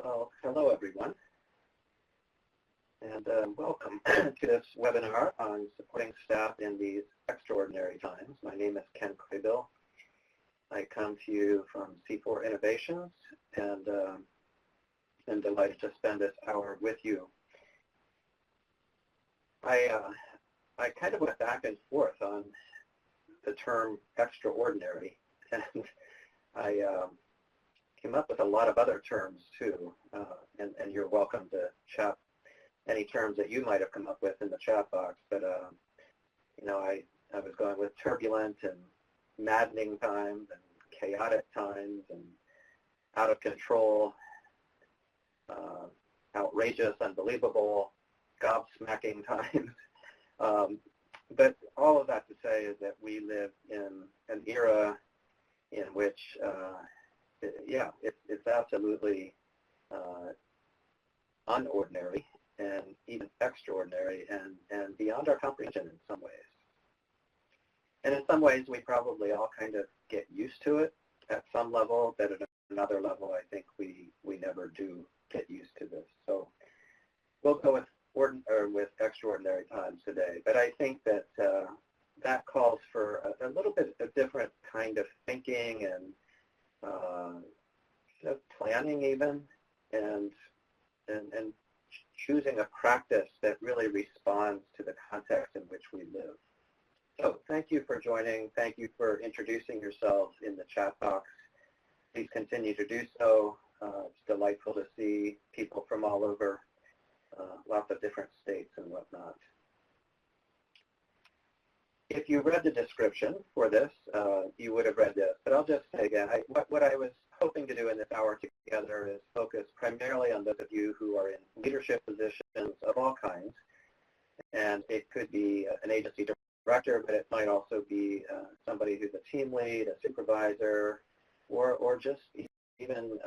Well, hello everyone, and welcome to this webinar on supporting staff in these extraordinary times. My name is Ken Craybill. I come to you from C4 Innovations, and I'm delighted to spend this hour with you. I kind of went back and forth on the term extraordinary, and I came up with a lot of other terms too, and you're welcome to chat any terms that you might have come up with in the chat box. But you know, I was going with turbulent and maddening times and chaotic times and out of control, outrageous, unbelievable, gobsmacking times. But all of that to say is that we live in an era in which yeah, it's absolutely unordinary and even extraordinary and beyond our comprehension in some ways. And in some ways, we probably all kind of get used to it at some level, but at another level, I think we never do get used to this. So we'll go with extraordinary times today. But I think that that calls for a little bit of different kind of thinking and planning even, and choosing a practice that really responds to the context in which we live. So thank you for joining. Thank you for introducing yourselves in the chat box. Please continue to do so. It's delightful to see people from all over, lots of different states and whatnot. If you read the description for this, you would have read this, but I'll just say again, what I was hoping to do in this hour together is focus primarily on those of you who are in leadership positions of all kinds, and it could be an agency director, but it might also be somebody who's a team lead, a supervisor, or just even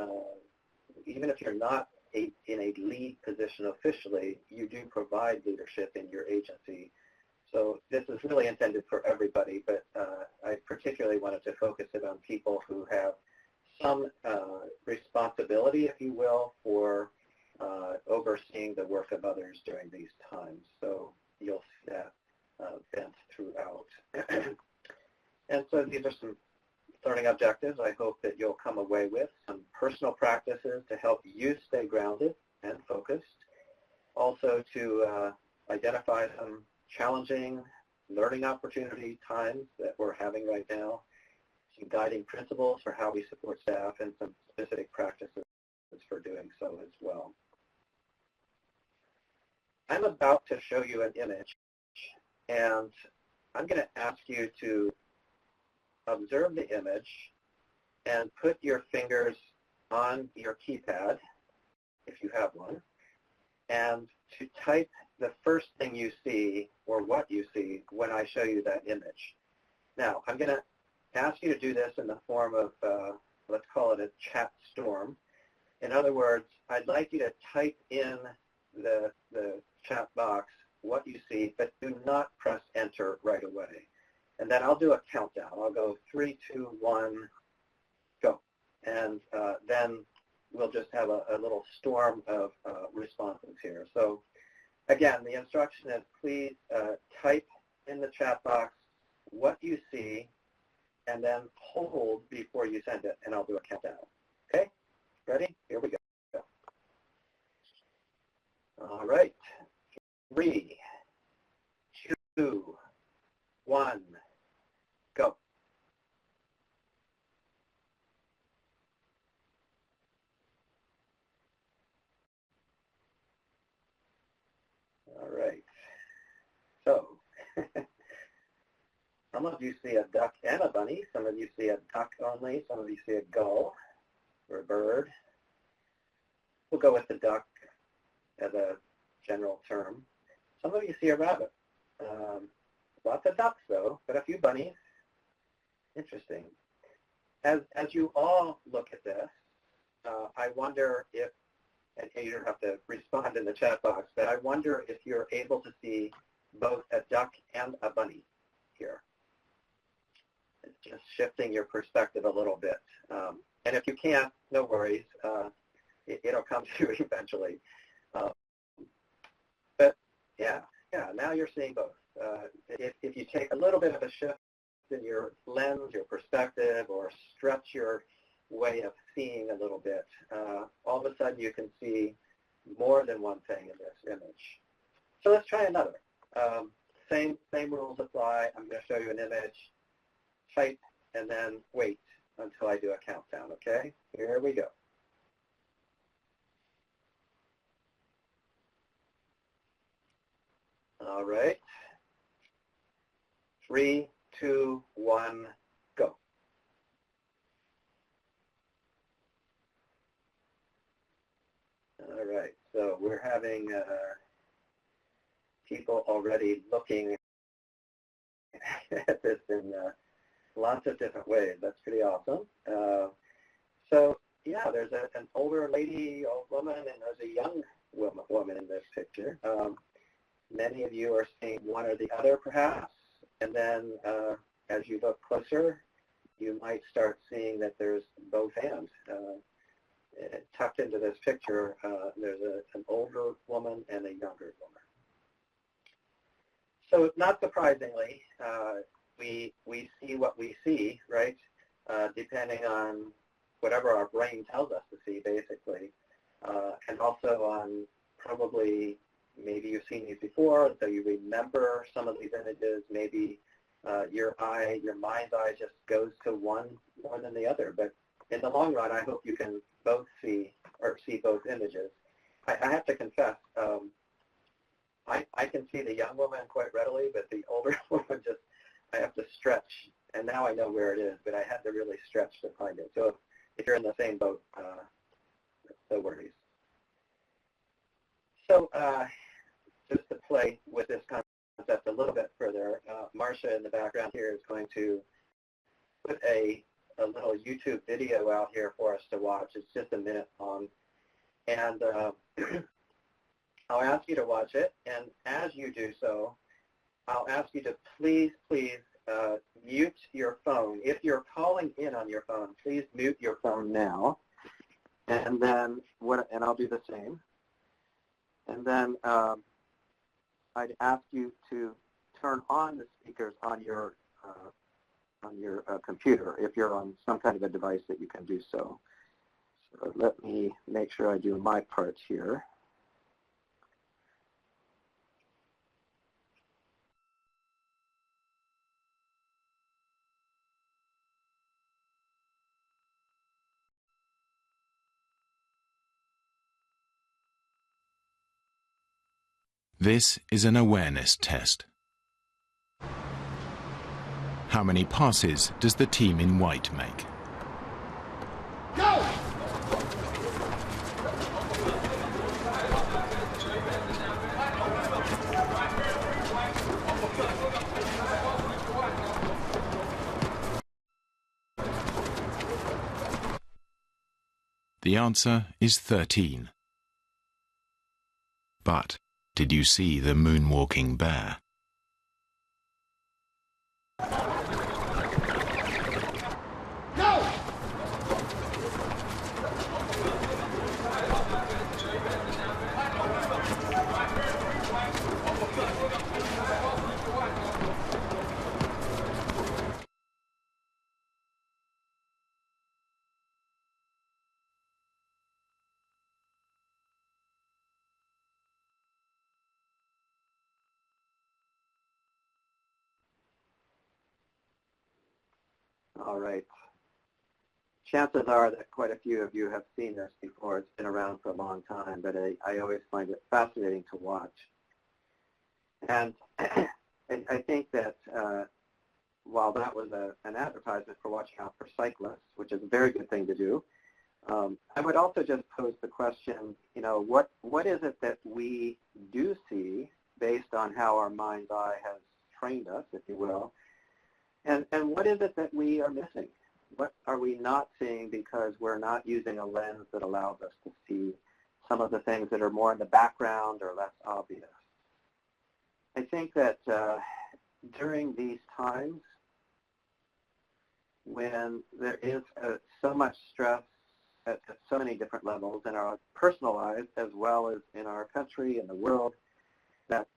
if you're not in a lead position officially, you do provide leadership in your agency. So this is really intended for everybody, but I particularly wanted to focus it on people who have some responsibility, if you will, for overseeing the work of others during these times. So you'll see that bent throughout. And so these are some learning objectives I hope that you'll come away with, some personal practices to help you stay grounded and focused, also to identify some challenging learning opportunity times that we're having right now, some guiding principles for how we support staff, and some specific practices for doing so as well. I'm about to show you an image, and I'm going to ask you to observe the image and put your fingers on your keypad, if you have one, and to type the first thing you see or what you see when I show you that image. Now, I'm going to ask you to do this in the form of, let's call it a chat storm. In other words, I'd like you to type in the chat box what you see, but do not press enter right away. And then I'll do a countdown. I'll go 3, 2, 1, go. And then we'll just have a little storm of responses here. So again, the instruction is please type in the chat box what you see and then hold before you send it, and I'll do a countdown. Okay? Ready? Here we go. All right. 3, 2, 1, go. All right. So some of you see a duck and a bunny. Some of you see a duck only. Some of you see a gull or a bird. We'll go with the duck as a general term. Some of you see a rabbit. Lots of ducks, though, but a few bunnies. Interesting. As you all look at this, I wonder if, and you don't have to respond in the chat box, but I wonder if you're able to see both a duck and a bunny here. It's just shifting your perspective a little bit. And if you can't, no worries. It'll come to eventually. But yeah, now you're seeing both. If you take a little bit of a shift in your lens, your perspective, or stretch your way of seeing a little bit, all of a sudden you can see more than one thing in this image. So let's try another. Same rules apply. I'm going to show you an image, type, and then wait until I do a countdown, okay? Here we go. All right. 3, 2, 1, go. All right, so we're having people already looking at this in lots of different ways. That's pretty awesome. So yeah, there's an older lady, old woman, and there's a young woman in this picture. Many of you are seeing one or the other perhaps, and then as you look closer, you might start seeing that there's both and. Tucked into this picture, there's an older woman and a younger woman. So not surprisingly, we see what we see, right, depending on whatever our brain tells us to see, basically, and also on probably, maybe you've seen these before, so you remember some of these images. Maybe your mind's eye just goes to one more than the other. But in the long run, I hope you can both see both images. I have to confess, I can see the young woman quite readily, but the older woman I have to stretch, and now I know where it is, but I had to really stretch to find it. So if you're in the same boat, no worries. So just to play with this concept a little bit further, Marcia in the background here is going to put a little YouTube video out here for us to watch. It's just a minute long. And I'll ask you to watch it. And as you do so, I'll ask you to please mute your phone. If you're calling in on your phone, please mute your phone now. And then and I'll do the same. And then I'd ask you to turn on the speakers on your computer if you're on some kind of a device that you can do so. So let me make sure I do my part here. This is an awareness test. How many passes does the team in white make? Go! The answer is 13. But did you see the moonwalking bear? Go! All right. Chances are that quite a few of you have seen this before. It's been around for a long time, but I always find it fascinating to watch. And I think that while that was an advertisement for watching out for cyclists, which is a very good thing to do, I would also just pose the question, what is it that we do see based on how our mind's eye has trained us, if you will, and what is it that we are missing? What are we not seeing because we're not using a lens that allows us to see some of the things that are more in the background or less obvious? I think that during these times when there is so much stress, at so many different levels in our personal lives as well as in our country and the world, that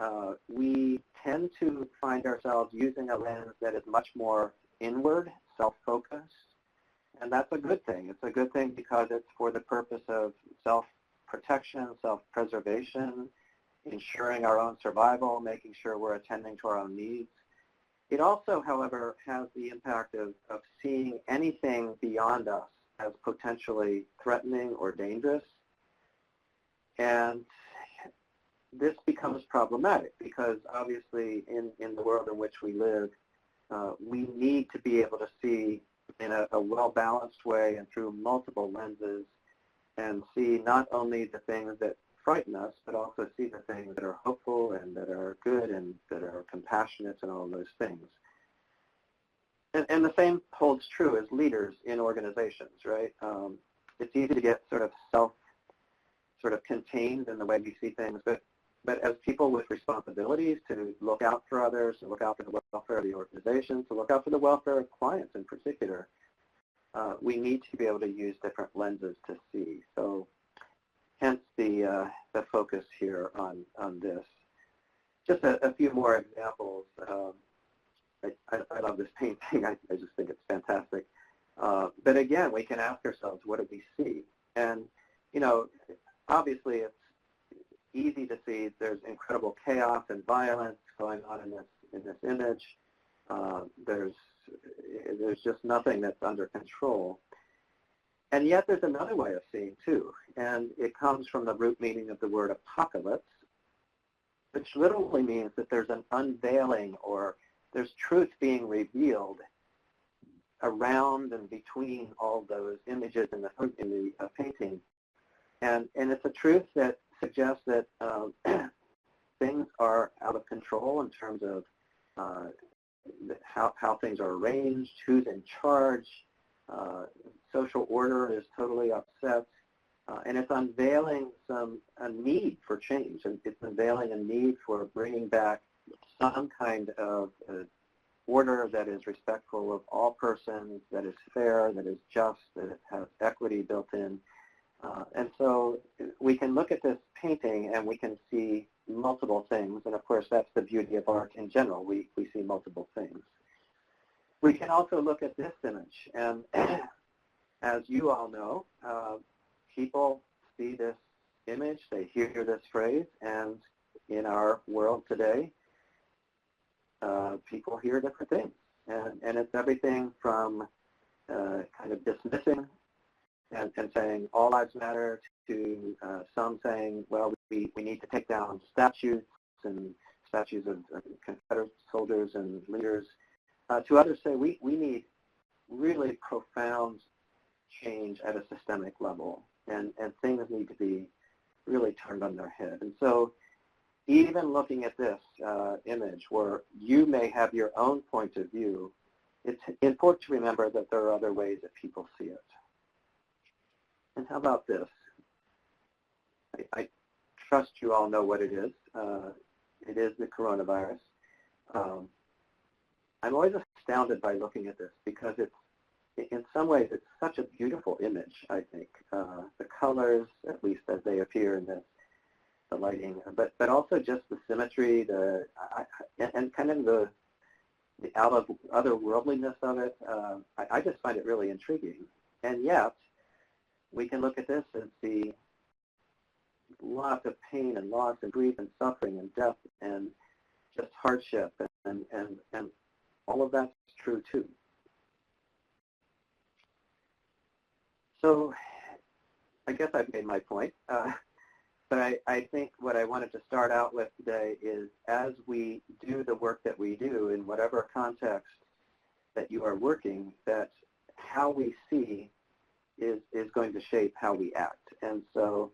we tend to find ourselves using a lens that is much more inward, self-focused, and that's a good thing. It's a good thing because it's for the purpose of self-protection, self-preservation, ensuring our own survival, making sure we're attending to our own needs. It also, however, has the impact of seeing anything beyond us as potentially threatening or dangerous. And this becomes problematic because obviously in the world in which we live, we need to be able to see in a well-balanced way and through multiple lenses and see not only the things that frighten us, but also see the things that are hopeful and that are good and that are compassionate and all those things. And the same holds true as leaders in organizations, right? It's easy to get sort of contained in the way we see things, but as people with responsibilities to look out for others, to look out for the welfare of the organization, to look out for the welfare of clients in particular, we need to be able to use different lenses to see. So hence the focus here on this. Just a few more examples. I love this painting. I just think it's fantastic. But again, we can ask ourselves, what do we see? And, obviously it's easy to see there's incredible chaos and violence going on in this image. There's just nothing that's under control. And yet there's another way of seeing too, and it comes from the root meaning of the word apocalypse, which literally means that there's an unveiling or there's truth being revealed around and between all those images in the painting. And it's a truth that suggests that things are out of control in terms of how things are arranged, who's in charge. Social order is totally upset. And it's unveiling a need for change. And it's unveiling a need for bringing back some kind of order that is respectful of all persons, that is fair, that is just, that has equity built in. And so we can look at this painting and we can see multiple things. And of course, that's the beauty of art in general. We see multiple things. We can also look at this image. And as you all know, people see this image, they hear this phrase, and in our world today, people hear different things. And it's everything from kind of dismissing and saying all lives matter to some saying, well, we need to take down statues and statues of Confederate soldiers and leaders. To others say we need really profound change at a systemic level, and things need to be really turned on their head. And so even looking at this image where you may have your own point of view, it's important to remember that there are other ways that people see it. And how about this? I trust you all know what it is. It is the coronavirus. I'm always astounded by looking at this because in some ways it's such a beautiful image, I think. The colors, at least as they appear in the lighting, but also just the symmetry, and kind of the otherworldliness of it. I just find it really intriguing. And yet, we can look at this and see lots of pain and loss and grief and suffering and death and just hardship, and all of that's true too. So I guess I've made my point, but I think what I wanted to start out with today is as we do the work that we do in whatever context that you are working, that how we see is going to shape how we act. And so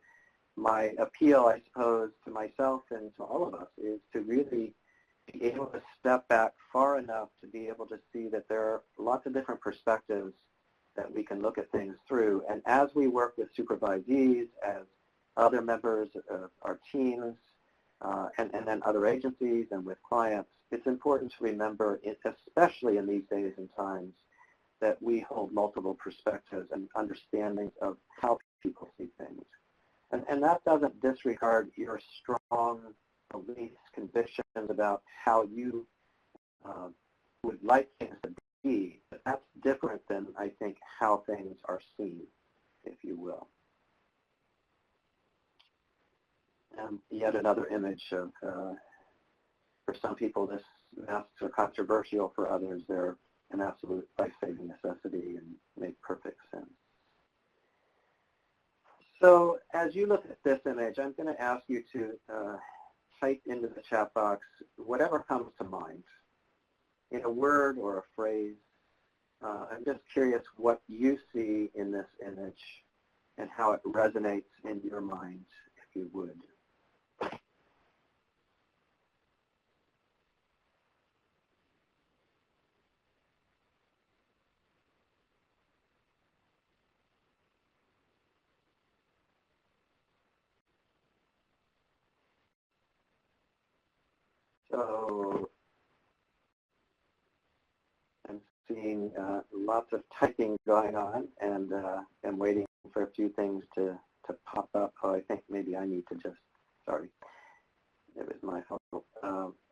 my appeal, I suppose, to myself and to all of us is to really be able to step back far enough to be able to see that there are lots of different perspectives that we can look at things through. And as we work with supervisees, as other members of our teams, and then other agencies and with clients, it's important to remember, especially in these days and times, that we hold multiple perspectives and understandings of how people see things. And that doesn't disregard your strong beliefs, convictions about how you would like things to be. But that's different than, I think, how things are seen, if you will. And yet another image of, for some people, this masks are controversial. For others, they're an absolute life-saving necessity and make perfect sense. So as you look at this image, I'm going to ask you to type into the chat box whatever comes to mind in a word or a phrase. I'm just curious what you see in this image and how it resonates in your mind, if you would. So I'm seeing lots of typing going on, and I'm waiting for a few things to pop up. Oh, I think maybe I need to just, sorry, it was my fault.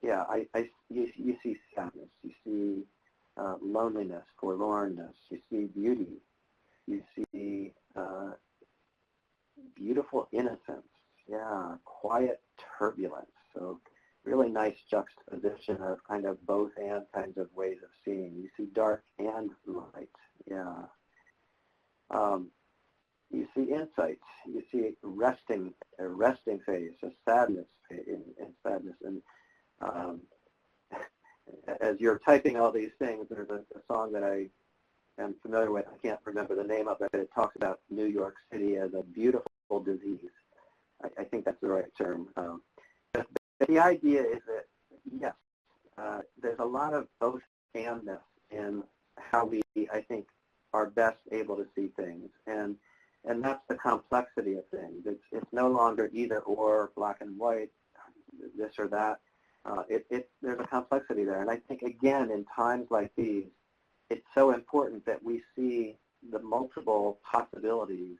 Yeah, you see sadness, you see loneliness, forlornness, you see beauty, you see beautiful innocence, yeah, quiet turbulence. So really nice juxtaposition of kind of both and kinds of ways of seeing. You see dark and light, yeah. You see insight. You see a resting face, a sadness in sadness. And as you're typing all these things, there's a song that I am familiar with. I can't remember the name of it, but it talks about New York City as a beautiful disease. I think that's the right term. But the idea is that, yes, there's a lot of both andness in how we, I think, are best able to see things. And that's the complexity of things. It's no longer either or, black and white, this or that. There's a complexity there. And I think, again, in times like these, it's so important that we see the multiple possibilities.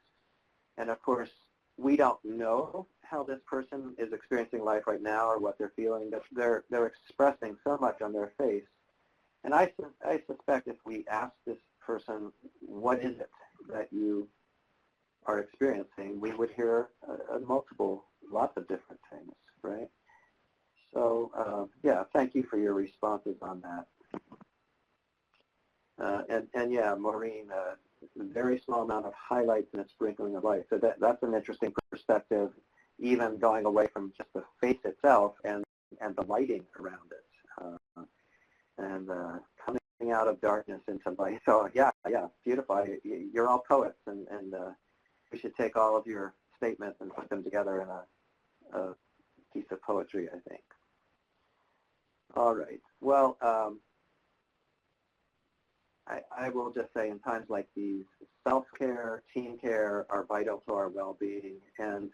And of course, we don't know how this person is experiencing life right now or what they're feeling, but they're expressing so much on their face. And I suspect if we ask this person, what is it that you are experiencing, we would hear lots of different things, right? So, yeah, thank you for your responses on that. And yeah, Maureen, a very small amount of highlights and a sprinkling of light. So that's an interesting perspective, even going away from just the face itself and the lighting around it. And coming out of darkness into light. So yeah, beautiful. You're all poets, and we should take all of your statements and put them together in a piece of poetry, I think. All right. Well, I will just say in times like these, self-care, team care are vital to our well-being. And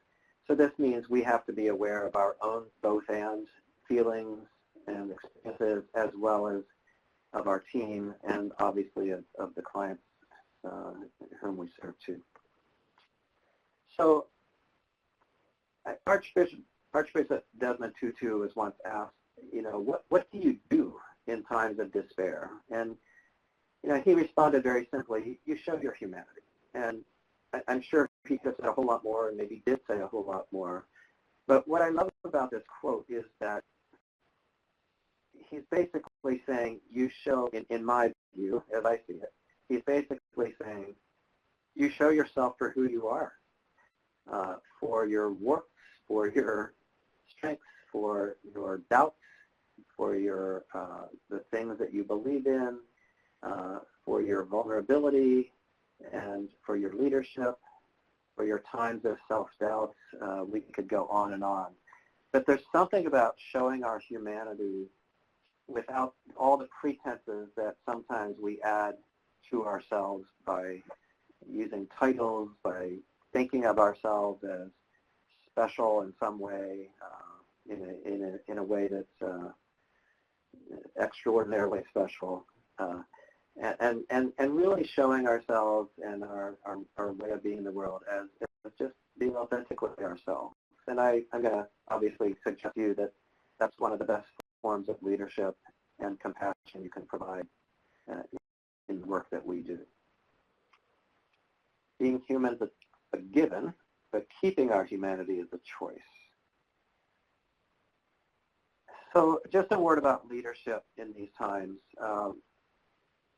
so this means we have to be aware of our own both and feelings and experiences, as well as of our team and obviously of the clients whom we serve too. So Archbishop Desmond Tutu was once asked, what do you do in times of despair? And he responded very simply, you show your humanity. And I'm sure he could say a whole lot more and maybe did say a whole lot more. But what I love about this quote is that he's basically saying, you show, in my view, as I see it, he's basically saying, you show yourself for who you are, for your warts, for your strengths, for your doubts, for your the things that you believe in, for your vulnerability, and for your leadership, for your times of self-doubt. We could go on and on. But there's something about showing our humanity without all the pretenses that sometimes we add to ourselves by using titles, by thinking of ourselves as special in some way, in a way that's extraordinarily special. and really showing ourselves and our way of being in the world as just being authentically ourselves. And I'm going to obviously suggest to you that that's one of the best forms of leadership and compassion you can provide in the work that we do. Being human is a given, but keeping our humanity is a choice. So just a word about leadership in these times.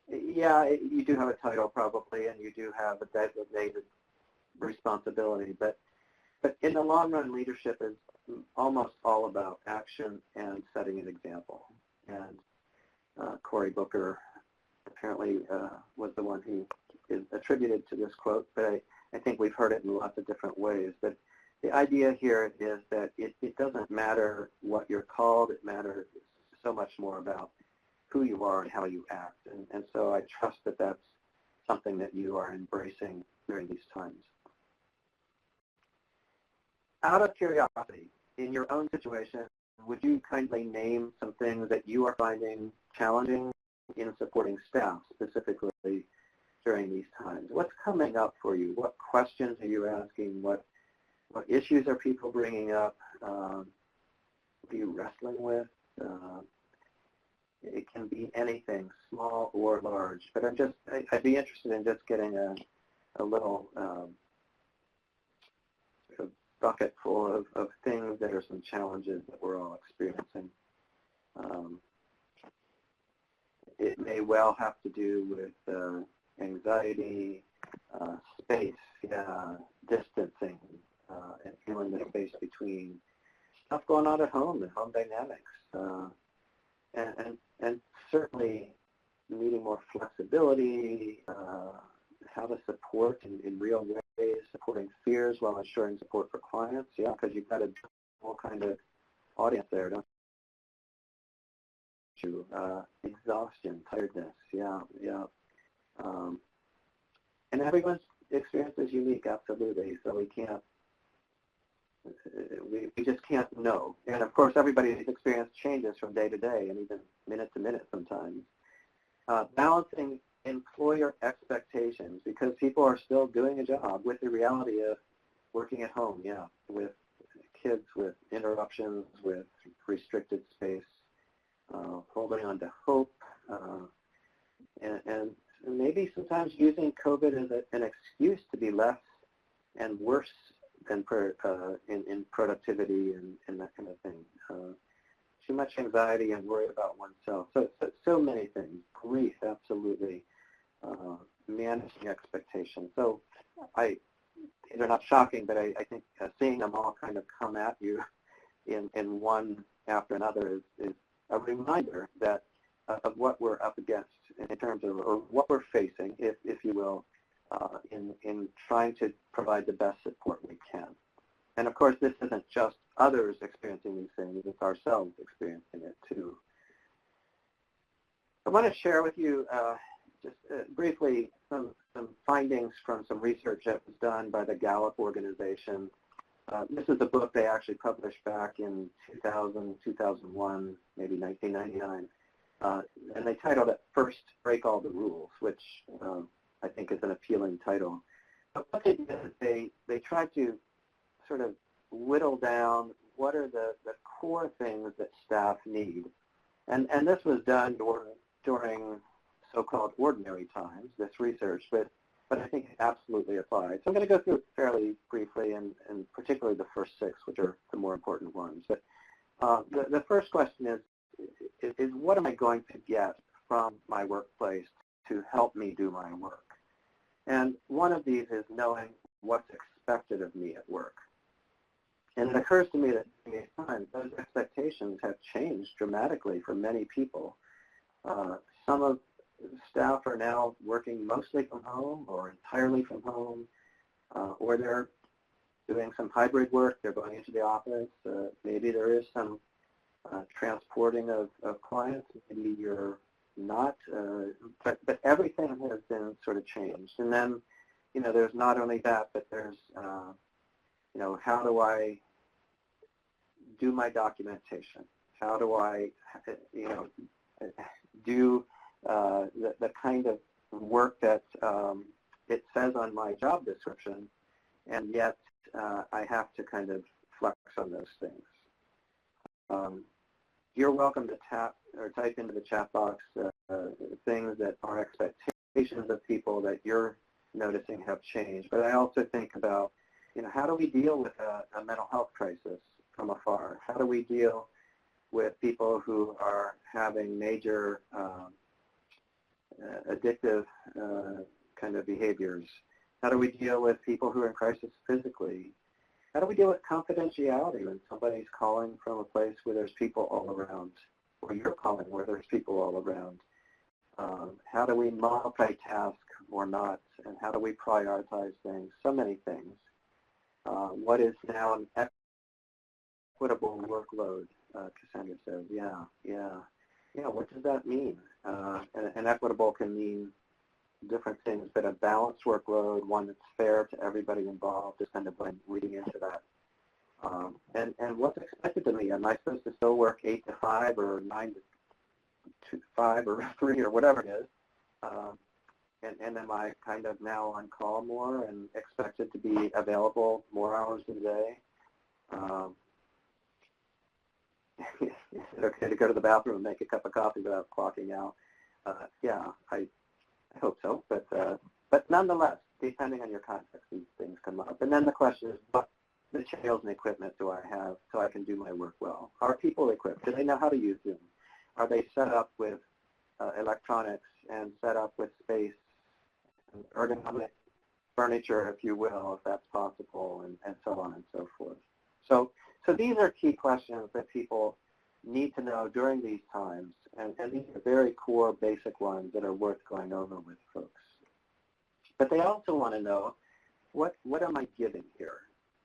Yeah, you do have a title probably, and you do have a designated responsibility, but in the long run, leadership is almost all about action and setting an example. And Cory Booker apparently was the one who is attributed to this quote, but I think we've heard it in lots of different ways. But the idea here is that it doesn't matter what you're called, it matters so much more about who you are and how you act. And so I trust that that's something that you are embracing during these times. Out of curiosity, in your own situation, would you kindly name some things that you are finding challenging in supporting staff, specifically during these times? What's coming up for you? What questions are you asking? What issues are people bringing up? What are you wrestling with? It can be anything, small or large. But I'd be interested in just getting a little sort of bucket full of things that are some challenges that we're all experiencing. It may well have to do with anxiety, space, distancing, and feeling the space between stuff going on at home and home dynamics. And certainly needing more flexibility, how to support in real ways, supporting fears while ensuring support for clients, because you've got a whole kind of audience there, don't you? Exhaustion, tiredness, and everyone's experience is unique, absolutely, so we can't, we just can't know. And of course, everybody's experience changes from day to day and even minute to minute sometimes. Balancing employer expectations, because people are still doing a job, with the reality of working at home, with kids, with interruptions, with restricted space, holding on to hope, and maybe sometimes using COVID as an excuse to be less and worse than in productivity and that kind of thing. Too much anxiety and worry about oneself. So many things. Grief, absolutely. Managing expectations. So they're not shocking, but I think seeing them all kind of come at you in one after another is a reminder that of what we're up against in terms of, or what we're facing, if you will, in trying to provide the best support we can. And of course, this isn't just others experiencing these things, it's ourselves experiencing it too. I want to share with you just briefly some findings from some research that was done by the Gallup organization. This is a book they actually published back in 2000, 2001, maybe 1999. And they titled it First Break All the Rules, which I think is an appealing title. But what they did is they tried to sort of whittle down what are the core things that staff need. And this was done during so-called ordinary times, this research, but I think it absolutely applies. So I'm going to go through it fairly briefly, and particularly the first six, which are the more important ones. But the first question is what am I going to get from my workplace to help me do my work? And one of these is knowing what's expected of me at work. And it occurs to me that in these times, those expectations have changed dramatically for many people. Some of staff are now working mostly from home or entirely from home, or they're doing some hybrid work. They're going into the office. Maybe there is some transporting of clients. Maybe you're not, but everything has been sort of changed. And then, there's not only that, but there's, how do I do my documentation? How do I, do the kind of work that it says on my job description, and yet I have to kind of flex on those things. You're welcome to tap or type into the chat box things that are expectations of people that you're noticing have changed. But I also think about, how do we deal with a mental health crisis from afar? How do we deal with people who are having major addictive kind of behaviors? How do we deal with people who are in crisis physically? How do we deal with confidentiality when somebody's calling from a place where there's people all around, or you're calling where there's people all around? How do we multitask or not, and how do we prioritize things? So many things. What is now an equitable workload? Cassandra says, yeah, what does that mean? And equitable can mean different things, but a balanced workload, one that's fair to everybody involved, is kind of what I'm reading into that. And what's expected of me? Am I supposed to still work 8 to 5 or 9 to 5 or 3 or whatever it is? And am I kind of now on call more and expected to be available more hours a day? Is it okay to go to the bathroom and make a cup of coffee without clocking out? Yeah, I hope so. But nonetheless, depending on your context, these things come up. And then the question is, what materials and equipment do I have so I can do my work well? Are people equipped? Do they know how to use Zoom? Are they set up with electronics and set up with space, and ergonomic furniture, if you will, if that's possible, and so on and so forth. So these are key questions that people need to know during these times, and these are very core, basic ones that are worth going over with folks. But they also want to know, what am I giving here?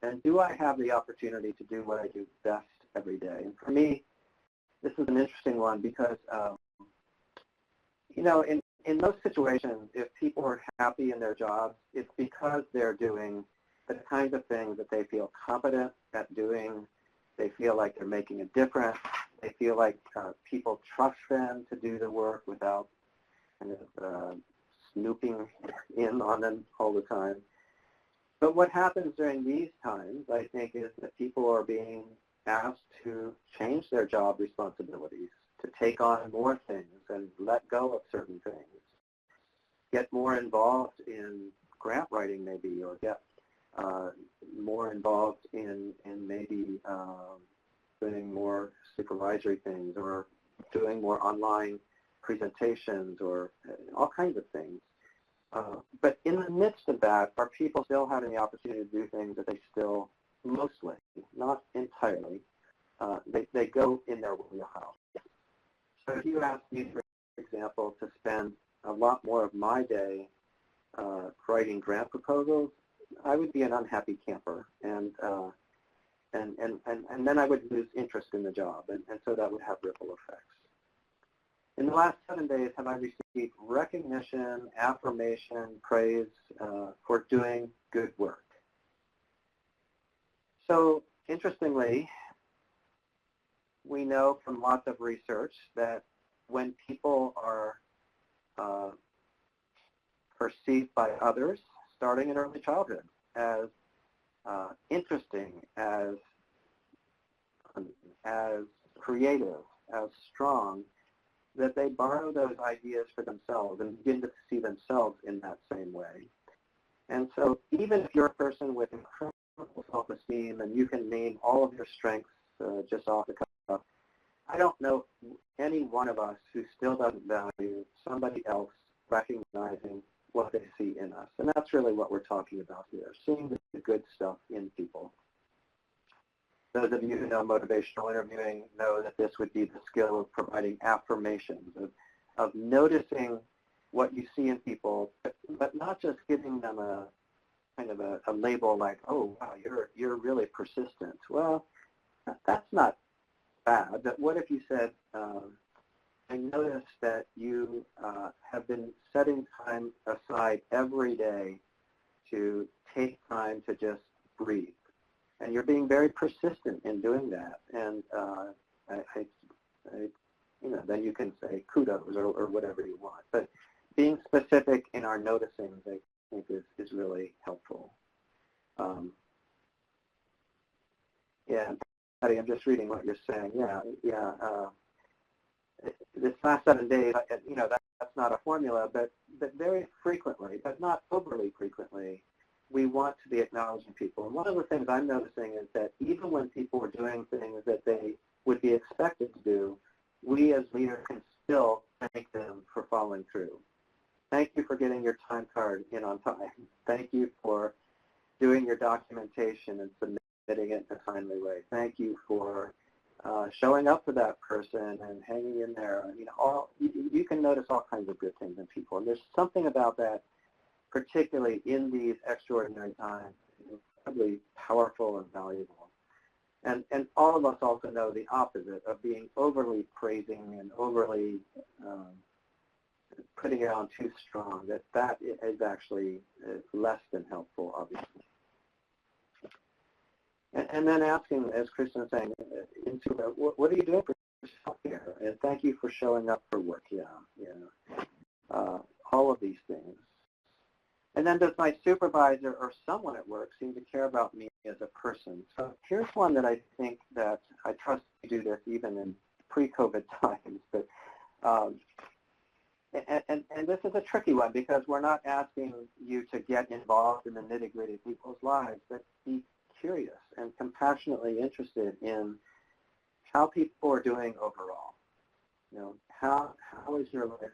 And do I have the opportunity to do what I do best every day? And for me, this is an interesting one because, in most situations, if people are happy in their jobs, it's because they're doing the kinds of things that they feel competent at doing. They feel like they're making a difference. They feel like people trust them to do the work without kind of snooping in on them all the time. But what happens during these times, I think, is that people are being asked to change their job responsibilities, to take on more things and let go of certain things, get more involved in grant writing maybe, or get more involved in maybe doing more supervisory things, or doing more online presentations, or all kinds of things. But in the midst of that, are people still having the opportunity to do things that they still, mostly, not entirely, they go in their wheelhouse. So if you ask me, for example, to spend a lot more of my day writing grant proposals, I would be an unhappy camper, and then I would lose interest in the job, and so that would have ripple effects. In the last 7 days, have I received recognition, affirmation, praise for doing good work? So interestingly, we know from lots of research that when people are perceived by others, starting in early childhood, as interesting, as creative, as strong, that they borrow those ideas for themselves and begin to see themselves in that same way. And so even if you're a person with incredible self-esteem and you can name all of your strengths just off the cuff, I don't know any one of us who still doesn't value somebody else recognizing what they see in us. And that's really what we're talking about here, seeing the good stuff in people. Those of you who know motivational interviewing know that this would be the skill of providing affirmations, of noticing what you see in people, but not just giving them a kind of a label like, oh, wow, you're really persistent. Well, that's not bad, but what if you said, I noticed that you have been setting time aside every day to take time to just breathe. And you're being very persistent in doing that. And I then you can say kudos or whatever you want. But being specific in our noticing, I think, is really helpful. Yeah, Patty, I'm just reading what you're saying. This last 7 days, that's not a formula, but very frequently, but not overly frequently, we want to be acknowledging people. And one of the things I'm noticing is that even when people are doing things that they would be expected to do, we as leaders can still thank them for following through. Thank you for getting your time card in on time. Thank you for doing your documentation and submitting it in a timely way. Thank you for showing up for that person and hanging in there. You can notice all kinds of good things in people. And there's something about that, particularly in these extraordinary times, incredibly powerful and valuable. And all of us also know the opposite of being overly praising and overly putting it on too strong, that is actually less than helpful, obviously. And then asking, as Kristen was saying, what are you doing for self-care? And thank you for showing up for work. All of these things. And then does my supervisor or someone at work seem to care about me as a person? So here's one that I think that I trust you do this even in pre-COVID times. But and this is a tricky one because we're not asking you to get involved in the nitty-gritty of people's lives, but be curious and compassionately interested in how people are doing overall. How is your life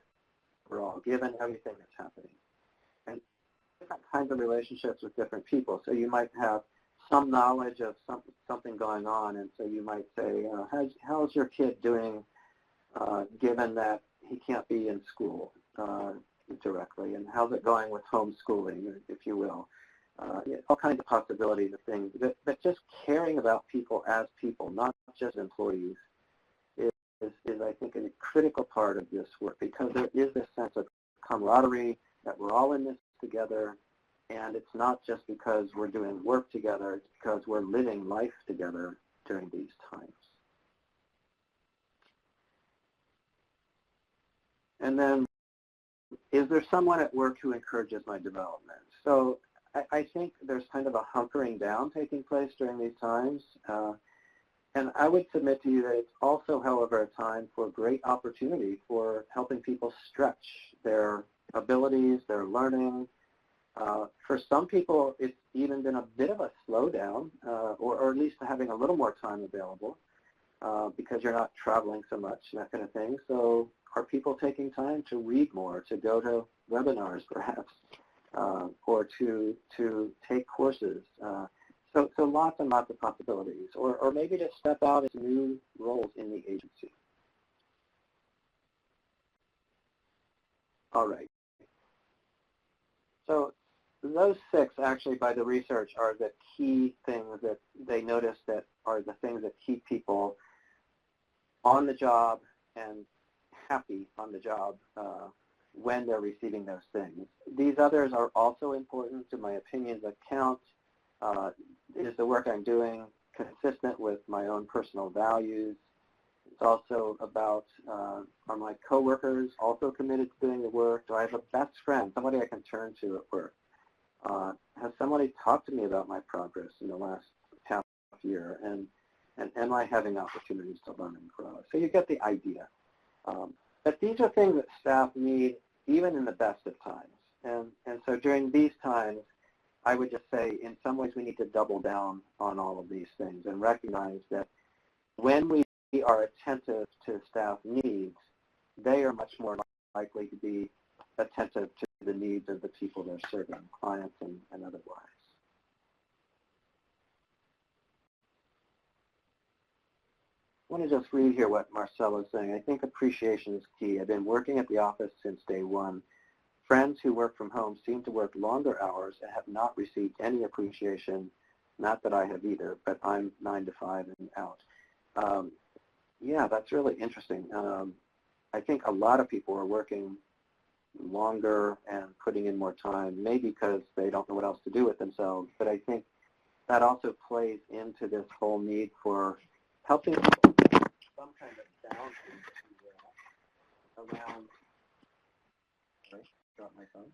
overall, given everything that's happening? And different kinds of relationships with different people. So you might have some knowledge of something going on, and so you might say, how's your kid doing given that he can't be in school directly, and how's it going with homeschooling, if you will? All kinds of possibilities of things, but just caring about people as people, not just employees, is I think, a critical part of this work, because there is this sense of camaraderie that we're all in this together, and it's not just because we're doing work together, it's because we're living life together during these times. And then, is there someone at work who encourages my development? So I think there's kind of a hunkering down taking place during these times. And I would submit to you that it's also, however, a time for great opportunity for helping people stretch their abilities, their learning. For some people, it's even been a bit of a slowdown, or at least having a little more time available because you're not traveling so much, that kind of thing. So are people taking time to read more, to go to webinars perhaps, or to take courses? So lots and lots of possibilities, or maybe to step out into new roles in the agency. All right. So those 6, actually, by the research, are the key things that they notice that are the things that keep people on the job and happy on the job when they're receiving those things. These others are also important. Do my opinions that count? Is the work I'm doing consistent with my own personal values? It's also about, are my coworkers also committed to doing the work? Do I have a best friend, somebody I can turn to at work? Has somebody talked to me about my progress in the last half year? And am I having opportunities to learn and grow? So you get the idea. But these are things that staff need even in the best of times. And so during these times, I would just say, in some ways, we need to double down on all of these things and recognize that when we are attentive to staff needs, they are much more likely to be attentive to the needs of the people they're serving, clients and otherwise. I want to just read here what Marcella is saying. I think appreciation is key. I've been working at the office since day one. Friends who work from home seem to work longer hours and have not received any appreciation. Not that I have either, but I'm 9 to 5 and out. Yeah, that's really interesting. I think a lot of people are working longer and putting in more time, maybe because they don't know what else to do with themselves, but I think that also plays into this whole need for helping people some kind of boundary, if you will, around, sorry, dropped my phone,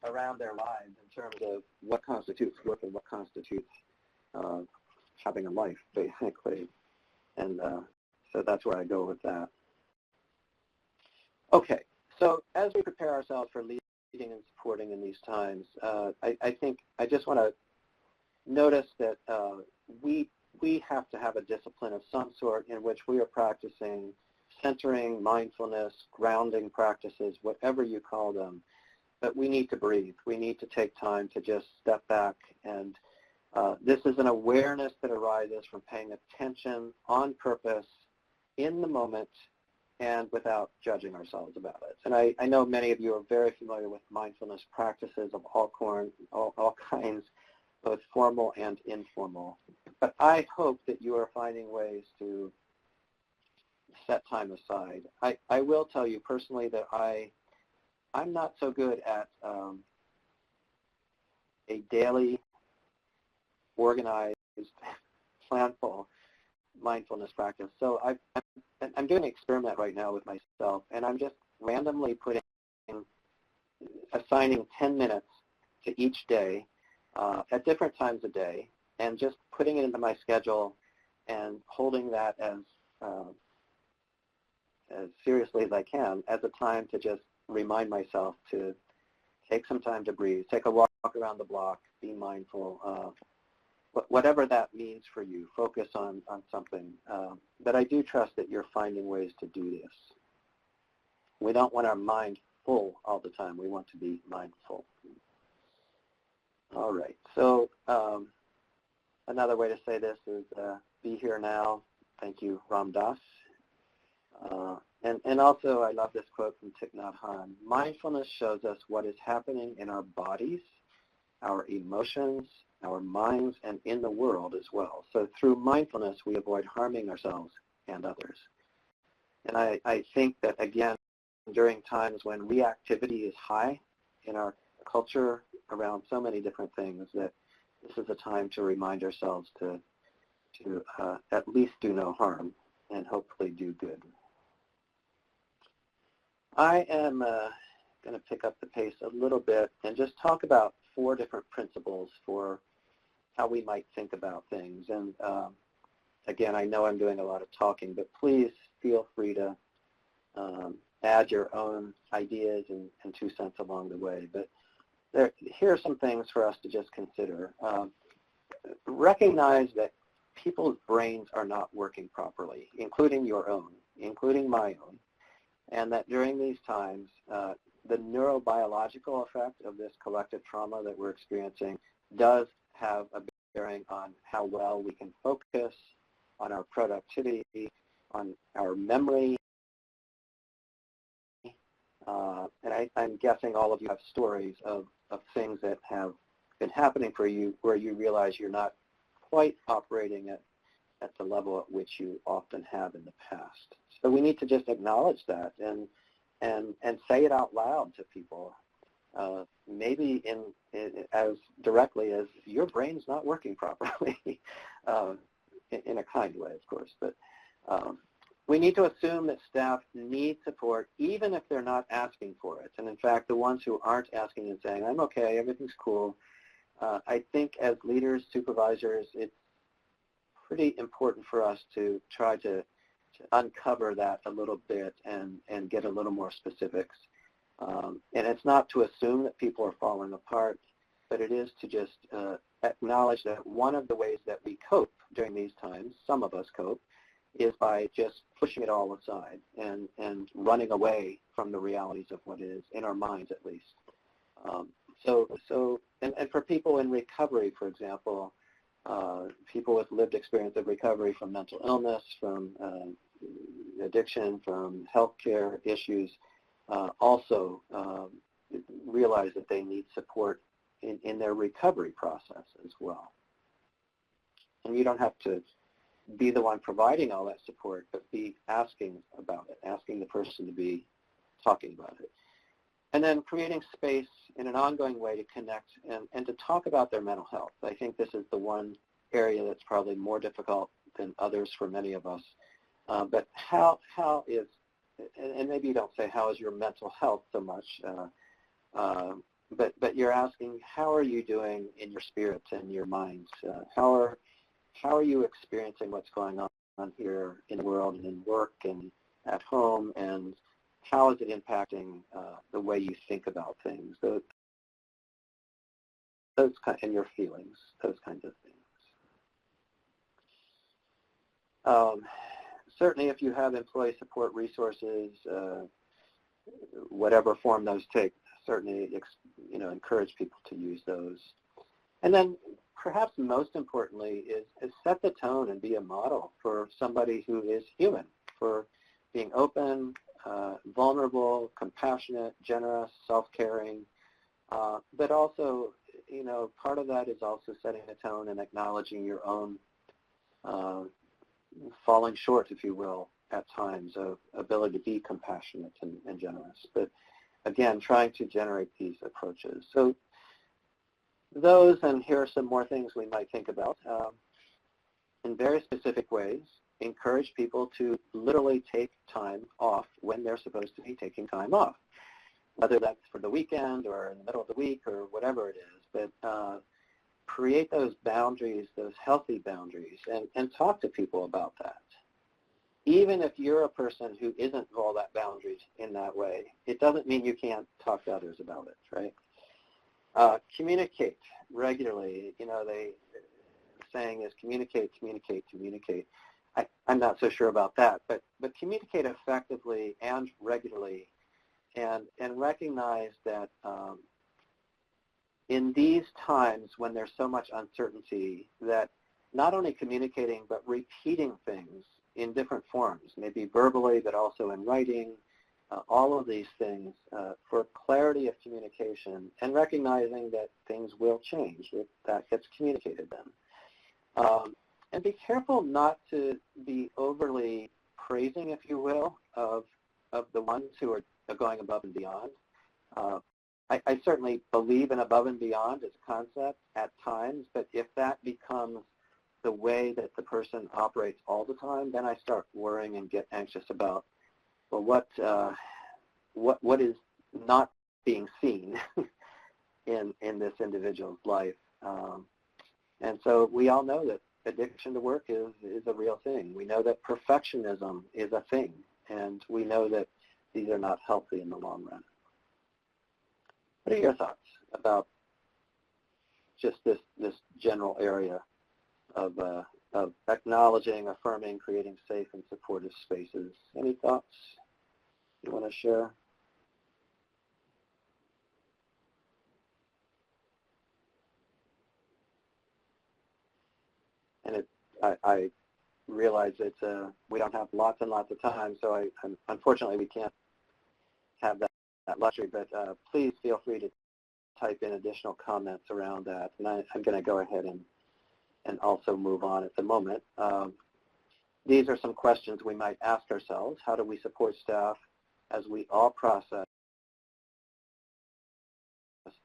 around their lives in terms of what constitutes work and what constitutes having a life, basically. And so that's where I go with that. Okay, so as we prepare ourselves for leading and supporting in these times, I think I just want to notice that we have to have a discipline of some sort in which we are practicing centering, mindfulness, grounding practices, whatever you call them. But we need to breathe. We need to take time to just step back. And this is an awareness that arises from paying attention on purpose in the moment and without judging ourselves about it. And I know many of you are very familiar with mindfulness practices of all kinds, both formal and informal. But I hope that you are finding ways to set time aside. I will tell you personally that I'm not so good at a daily, organized, planful mindfulness practice. So I'm doing an experiment right now with myself, and I'm just randomly assigning 10 minutes to each day at different times a day, and just putting it into my schedule and holding that as seriously as I can as a time to just remind myself to take some time to breathe, take a walk around the block, be mindful, whatever that means for you, focus on something. But I do trust that you're finding ways to do this. We don't want our mind full all the time. We want to be mindful. All right, so another way to say this is be here now. Thank you, Ram Dass. And also, I love this quote from Thich Nhat Hanh. Mindfulness shows us what is happening in our bodies, our emotions, our minds, and in the world as well. So through mindfulness, we avoid harming ourselves and others. And I think that, again, during times when reactivity is high in our culture around so many different things, that this is a time to remind ourselves to at least do no harm and hopefully do good. I am going to pick up the pace a little bit and just talk about 4 different principles for how we might think about things. And again, I know I'm doing a lot of talking, but please feel free to add your own ideas and 2 cents along the way. But here are some things for us to just consider. Recognize that people's brains are not working properly, including your own, including my own, and that during these times, the neurobiological effect of this collective trauma that we're experiencing does have a bearing on how well we can focus, on our productivity, on our memory. And I'm guessing all of you have stories of things that have been happening for you where you realize you're not quite operating at the level at which you often have in the past. So we need to just acknowledge that and say it out loud to people, maybe as directly as your brain's not working properly, in a kind way, of course. But we need to assume that staff need support even if they're not asking for it. And in fact, the ones who aren't asking and saying, I'm okay, everything's cool, I think as leaders, supervisors, it's pretty important for us to try to uncover that a little bit and get a little more specifics. And it's not to assume that people are falling apart, but it is to just acknowledge that one of the ways that we cope during these times, some of us cope, is by just pushing it all aside and running away from the realities of what is, in our minds at least. And for people in recovery, for example, people with lived experience of recovery from mental illness, from addiction, from healthcare issues, also realize that they need support in their recovery process as well. And you don't have to be the one providing all that support, but be asking about it, asking the person to be talking about it. And then creating space in an ongoing way to connect and to talk about their mental health. I think this is the one area that's probably more difficult than others for many of us. But how is, and maybe you don't say how is your mental health so much, but you're asking how are you doing in your spirits and your minds? How are you experiencing what's going on here in the world and in work and at home, and how is it impacting the way you think about things? Those and your feelings, those kinds of things. Certainly, if you have employee support resources, whatever form those take, certainly encourage people to use those. And then perhaps most importantly is set the tone and be a model for somebody who is human, for being open, vulnerable, compassionate, generous, self-caring, but also, part of that is also setting a tone and acknowledging your own falling short, if you will, at times of ability to be compassionate and generous. But again, trying to generate these approaches. So those, and here are some more things we might think about. In very specific ways, encourage people to literally take time off when they're supposed to be taking time off, whether that's for the weekend or in the middle of the week or whatever it is. But create those boundaries, those healthy boundaries, and talk to people about that. Even if you're a person who isn't all that boundaries in that way, it doesn't mean you can't talk to others about it, right? Communicate regularly. The saying is communicate, communicate, communicate. I'm not so sure about that, but communicate effectively and regularly, and recognize that in these times when there's so much uncertainty, that not only communicating but repeating things in different forms, maybe verbally but also in writing, all of these things for clarity of communication, and recognizing that things will change if that gets communicated then. And be careful not to be overly praising, if you will, of the ones who are going above and beyond. I certainly believe in above and beyond as a concept at times, but if that becomes the way that the person operates all the time, then I start worrying and get anxious about, well, what is not being seen in this individual's life. And so we all know that addiction to work is a real thing. We know that perfectionism is a thing, and we know that these are not healthy in the long run. What are your thoughts about just this general area of acknowledging, affirming, creating safe and supportive spaces? Any thoughts you want to share? And I realize that we don't have lots and lots of time, so unfortunately we can't have that luxury, but please feel free to type in additional comments around that. And I'm going to go ahead and also move on at the moment. These are some questions we might ask ourselves. How do we support staff as we all process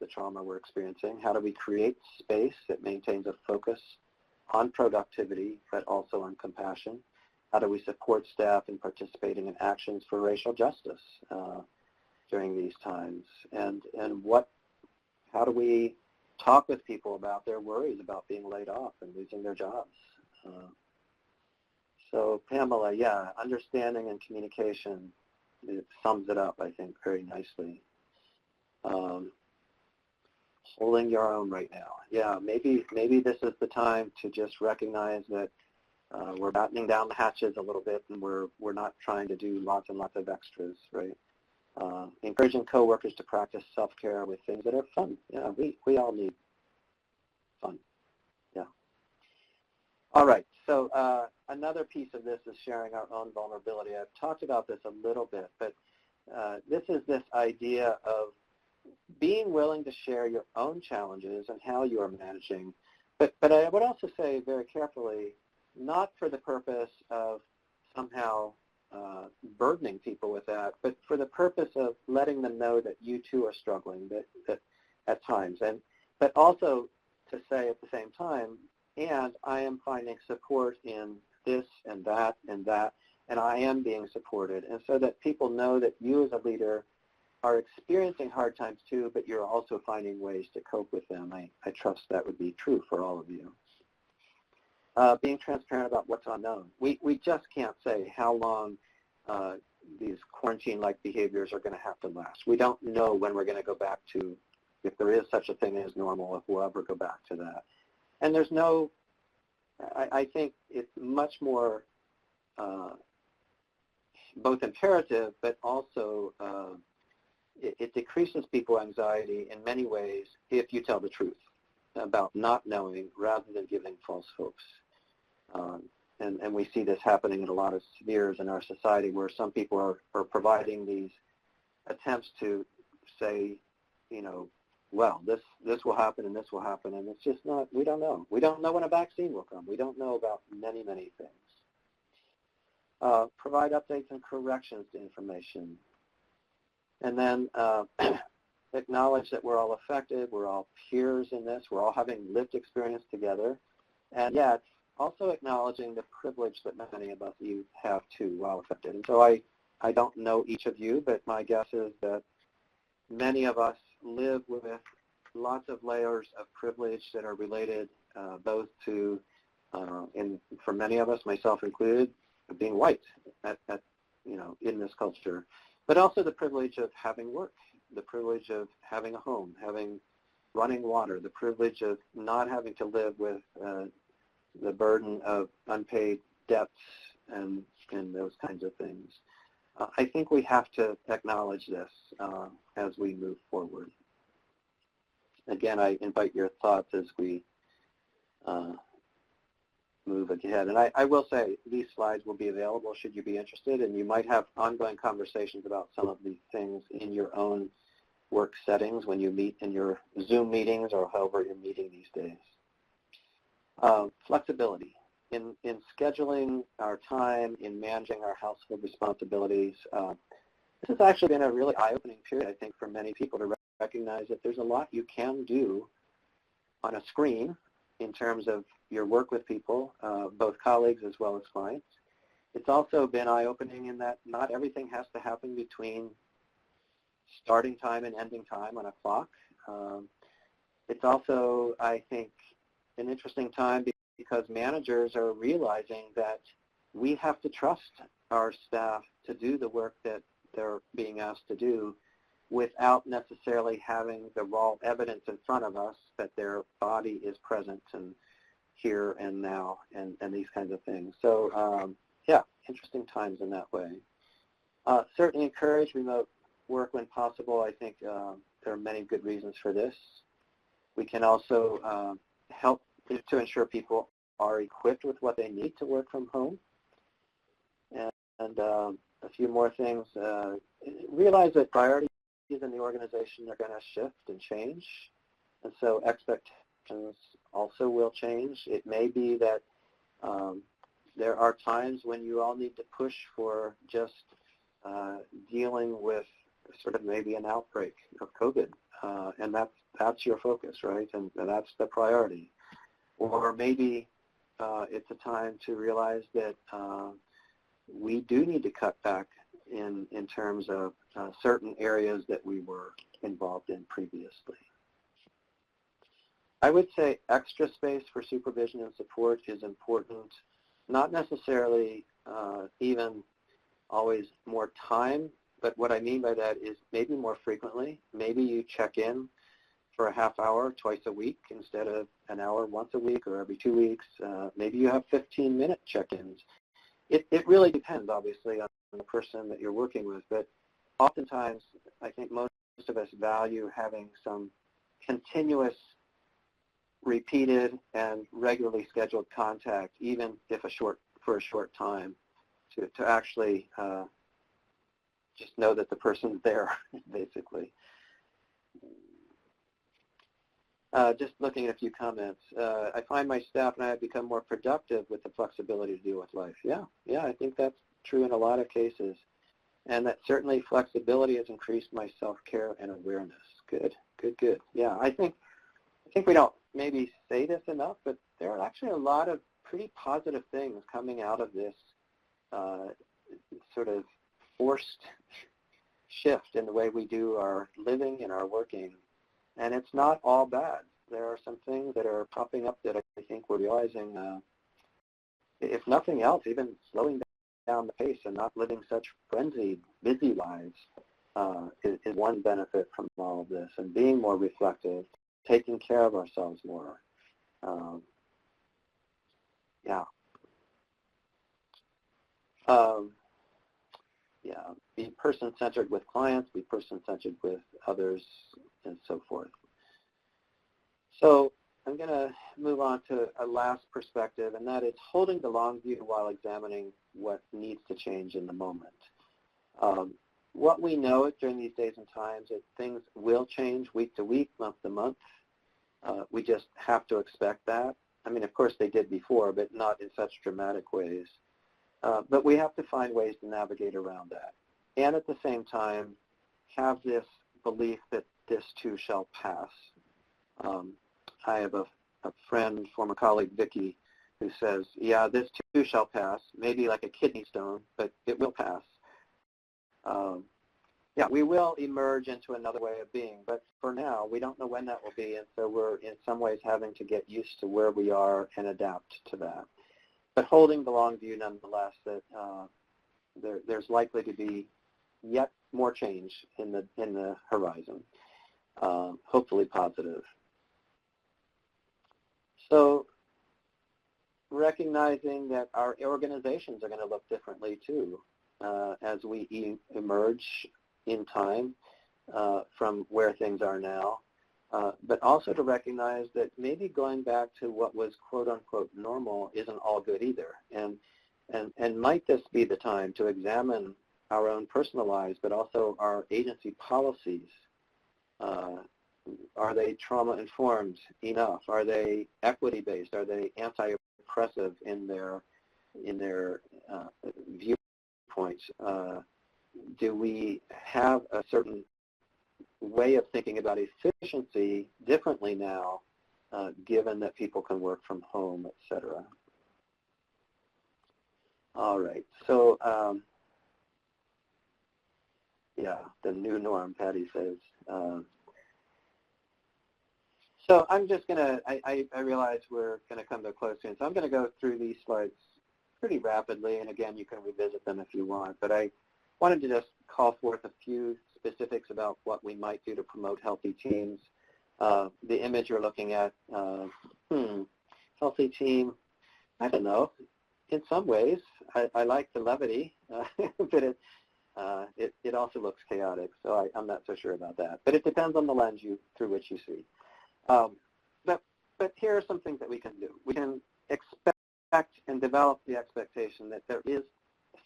the trauma we're experiencing? How do we create space that maintains a focus on productivity, but also on compassion? How do we support staff in participating in actions for racial justice during these times? And how do we talk with people about their worries about being laid off and losing their jobs? So Pamela, yeah, understanding and communication, it sums it up, I think, very nicely. Holding your own right now. Yeah, maybe this is the time to just recognize that we're battening down the hatches a little bit, and we're not trying to do lots and lots of extras, right? Encouraging coworkers to practice self-care with things that are fun. Yeah, we all need fun. Yeah. All right. So another piece of this is sharing our own vulnerability. I've talked about this a little bit, but this is this idea of being willing to share your own challenges and how you are managing. But I would also say very carefully, not for the purpose of somehow burdening people with that, but for the purpose of letting them know that you too are struggling that at times. But also to say at the same time, and I am finding support in this and that, and I am being supported, and so that people know that you as a leader are experiencing hard times too, but you're also finding ways to cope with them. I trust that would be true for all of you. Being transparent about what's unknown. We just can't say how long these quarantine-like behaviors are going to have to last. We don't know when we're going to go back to, if there is such a thing as normal, if we'll ever go back to that. And there's no, I think it's much more both imperative, but also it decreases people's anxiety in many ways if you tell the truth about not knowing rather than giving false hopes. And we see this happening in a lot of spheres in our society where some people are providing these attempts to say, you know, well, this will happen and this will happen, and it's just not, we don't know. We don't know when a vaccine will come. We don't know about many, many things. Provide updates and corrections to information. And then acknowledge that we're all affected, we're all peers in this, we're all having lived experience together, and yet also acknowledging the privilege that many of us you have too while affected. And so I don't know each of you, but my guess is that many of us live with lots of layers of privilege that are related both to, and for many of us, myself included, being white in this culture, but also the privilege of having work, the privilege of having a home, having running water, the privilege of not having to live with the burden of unpaid debts and those kinds of things. I think we have to acknowledge this as we move forward. Again, I invite your thoughts as we move ahead. And I will say these slides will be available should you be interested, and you might have ongoing conversations about some of these things in your own work settings when you meet in your Zoom meetings or however you're meeting these days. Flexibility. In scheduling our time, in managing our household responsibilities, this has actually been a really eye-opening period, I think, for many people to recognize that there's a lot you can do on a screen in terms of your work with people, both colleagues as well as clients. It's also been eye-opening in that not everything has to happen between starting time and ending time on a clock. It's also, I think, an interesting time because managers are realizing that we have to trust our staff to do the work that they're being asked to do without necessarily having the raw evidence in front of us that their body is present and here and now and these kinds of things. So yeah, interesting times in that way. Certainly encourage remote work when possible. I think there are many good reasons for this. We can also help to ensure people are equipped with what they need to work from home. And a few more things. Realize that priorities in the organization are going to shift and change. And so expectations also will change. It may be that there are times when you all need to push for just dealing with sort of maybe an outbreak of COVID. And that's your focus, right? And that's the priority. Or maybe it's a time to realize that we do need to cut back in terms of certain areas that we were involved in previously. I would say extra space for supervision and support is important, not necessarily even always more time, but what I mean by that is maybe more frequently. Maybe you check in for a half hour twice a week instead of an hour once a week or every 2 weeks. Maybe you have 15-minute check-ins. It really depends, obviously, on the person that you're working with, but oftentimes I think most of us value having some continuous, repeated, and regularly scheduled contact, even if for a short time, to actually just know that the person's there, basically. Just looking at a few comments. I find my staff and I have become more productive with the flexibility to deal with life. Yeah, I think that's true in a lot of cases. And that certainly flexibility has increased my self-care and awareness. Good. Yeah, I think we don't maybe say this enough, but there are actually a lot of pretty positive things coming out of this sort of forced shift in the way we do our living and our working. And it's not all bad. There are some things that are popping up that I think we're realizing, if nothing else, even slowing down the pace and not living such frenzied, busy lives is one benefit from all of this, and being more reflective, taking care of ourselves more. Be person-centered with clients, be person-centered with others, and so forth. So I'm going to move on to a last perspective, and that is holding the long view while examining what needs to change in the moment. What we know during these days and times is things will change week to week, month to month. We just have to expect that. I mean, of course they did before, but not in such dramatic ways. But we have to find ways to navigate around that. And at the same time, have this belief that this too shall pass. I have a friend, former colleague, Vicki, who says, yeah, this too shall pass, maybe like a kidney stone, but it will pass. We will emerge into another way of being, but for now, we don't know when that will be, and so we're in some ways having to get used to where we are and adapt to that. But holding the long view nonetheless, that there's likely to be yet more change in the horizon, hopefully positive. So recognizing that our organizations are going to look differently too as we emerge in time from where things are now, but also to recognize that maybe going back to what was quote-unquote normal isn't all good either. And might this be the time to examine our own personal lives, but also our agency policies? Are they trauma-informed enough? Are they equity-based? Are they anti-oppressive in their viewpoints? Do we have a certain way of thinking about efficiency differently now, given that people can work from home, et cetera? All right, so the new norm, Patty says. So I'm just going to, I realize we're going to come to a close soon, so I'm going to go through these slides pretty rapidly, and again, you can revisit them if you want, but I wanted to just call forth a few specifics about what we might do to promote healthy teams. The image you're looking at, healthy team, I don't know. In some ways, I like the levity, but it also looks chaotic, so I'm not so sure about that. But it depends on the lens through which you see. But here are some things that we can do. We can expect and develop the expectation that there is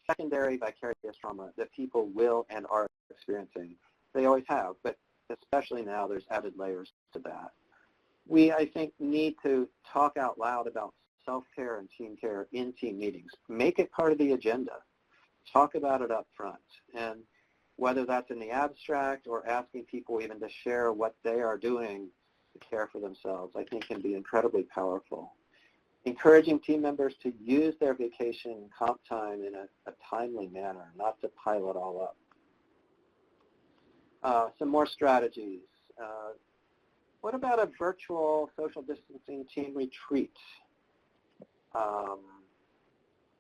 secondary vicarious trauma that people will and are experiencing. They always have, but especially now there's added layers to that. We, I think, need to talk out loud about self-care and team care in team meetings. Make it part of the agenda. Talk about it up front. And whether that's in the abstract or asking people even to share what they are doing to care for themselves, I think can be incredibly powerful. Encouraging team members to use their vacation comp time in a timely manner, not to pile it all up. Some more strategies. What about a virtual social distancing team retreat?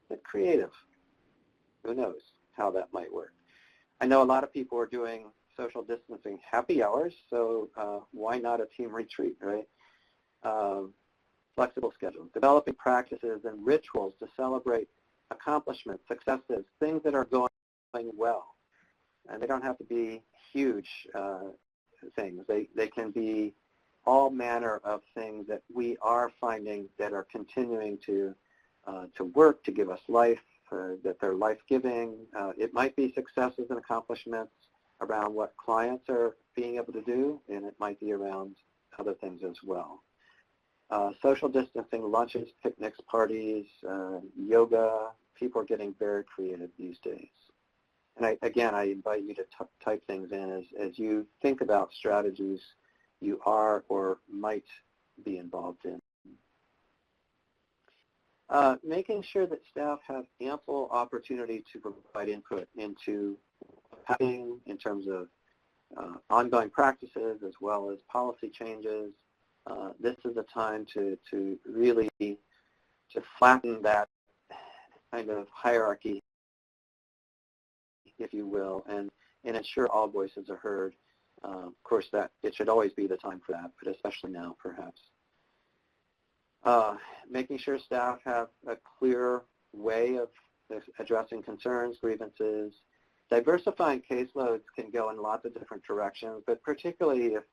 Get creative. Who knows how that might work? I know a lot of people are doing social distancing happy hours, so why not a team retreat, right? Flexible schedules, developing practices and rituals to celebrate accomplishments, successes, things that are going well. And they don't have to be huge things. They can be all manner of things that we are finding that are continuing to work, to give us life, that they're life-giving. It might be successes and accomplishments around what clients are being able to do, and it might be around other things as well. Social distancing, lunches, picnics, parties, yoga. People are getting very creative these days. And I invite you to type things in as you think about strategies you are or might be involved in. Making sure that staff have ample opportunity to provide input into what's happening in terms of ongoing practices as well as policy changes. This is a time to really flatten that kind of hierarchy, if you will, and ensure all voices are heard. Of course, that it should always be the time for that, but especially now, perhaps. Making sure staff have a clear way of addressing concerns, grievances. Diversifying caseloads can go in lots of different directions, but particularly if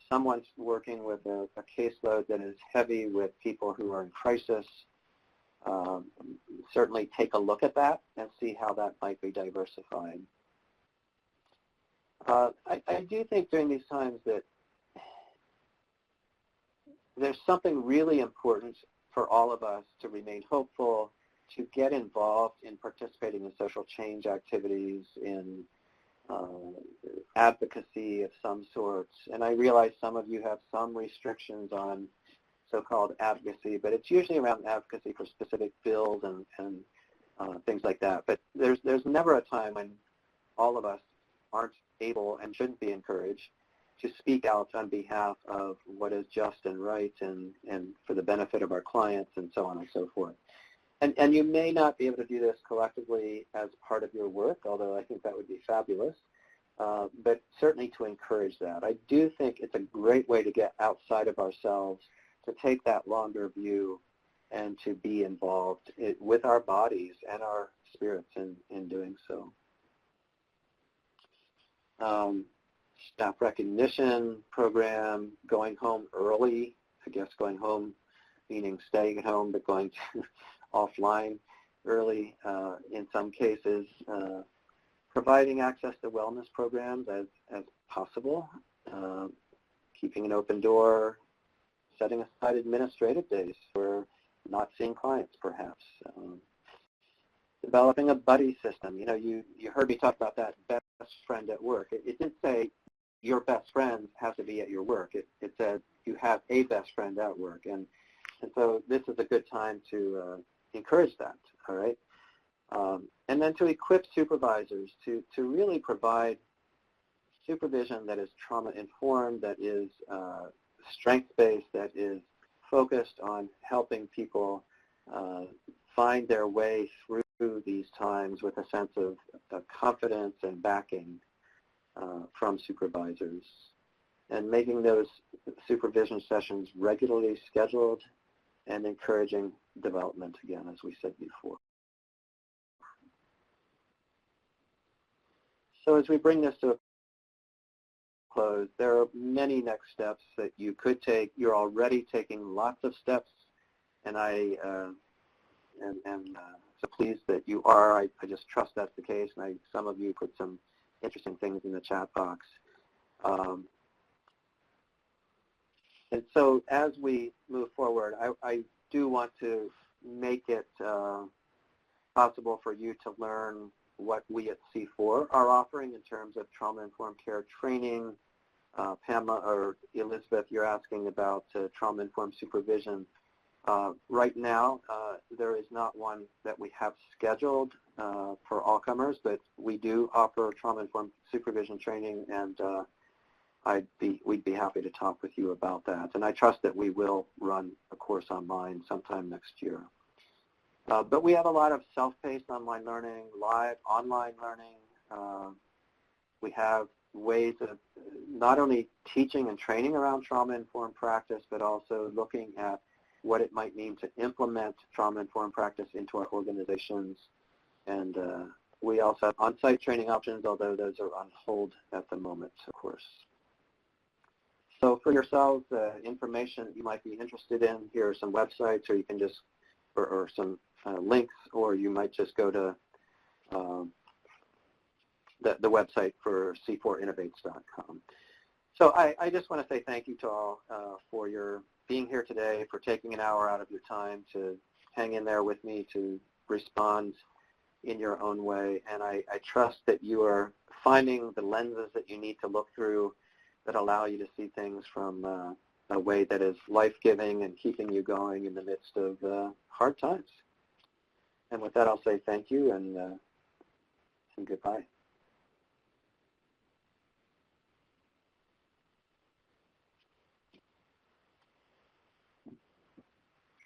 someone's working with a caseload that is heavy with people who are in crisis, certainly take a look at that and see how that might be diversified. I do think during these times that there's something really important for all of us to remain hopeful, to get involved in participating in social change activities, in advocacy of some sorts. And I realize some of you have some restrictions on so-called advocacy, but it's usually around advocacy for specific bills and things like that. But there's never a time when all of us aren't able and shouldn't be encouraged to speak out on behalf of what is just and right and for the benefit of our clients and so on and so forth. And you may not be able to do this collectively as part of your work, although I think that would be fabulous, but certainly to encourage that. I do think it's a great way to get outside of ourselves, to take that longer view and to be involved with our bodies and our spirits in doing so. Staff recognition program, going home early, I guess going home meaning staying at home but going to offline early in some cases, providing access to wellness programs as possible, keeping an open door, setting aside administrative days for not seeing clients perhaps, developing a buddy system. You know, you heard me talk about that best friend at work. It didn't say your best friend has to be at your work. It said you have a best friend at work. And so this is a good time to encourage that, all right? And then to equip supervisors to really provide supervision that is trauma-informed, that is strength-based, that is focused on helping people find their way through these times with a sense of confidence and backing from supervisors, and making those supervision sessions regularly scheduled and encouraging development again, as we said before. So as we bring this to a close, there are many next steps that you could take. You're already taking lots of steps, and I am so pleased that you are. I just trust that's the case, and some of you put some interesting things in the chat box. And so as we move forward, I do want to make it possible for you to learn what we at C4 are offering in terms of trauma-informed care training. Pamela or Elizabeth, you're asking about trauma-informed supervision. Right now, there is not one that we have scheduled for all comers, but we do offer trauma-informed supervision training, and we'd be happy to talk with you about that. And I trust that we will run a course online sometime next year. But we have a lot of self-paced online learning, live online learning. We have ways of not only teaching and training around trauma-informed practice, but also looking at what it might mean to implement trauma-informed practice into our organizations. And we also have on-site training options, although those are on hold at the moment, of course. So for yourselves, information that you might be interested in, here are some websites, or you can just, or some links, or you might just go to the website for c4innovates.com. So I just want to say thank you to all for your being here today, for taking an hour out of your time to hang in there with me, to respond in your own way. And I trust that you are finding the lenses that you need to look through that allow you to see things from a way that is life-giving and keeping you going in the midst of hard times. And with that, I'll say thank you and goodbye.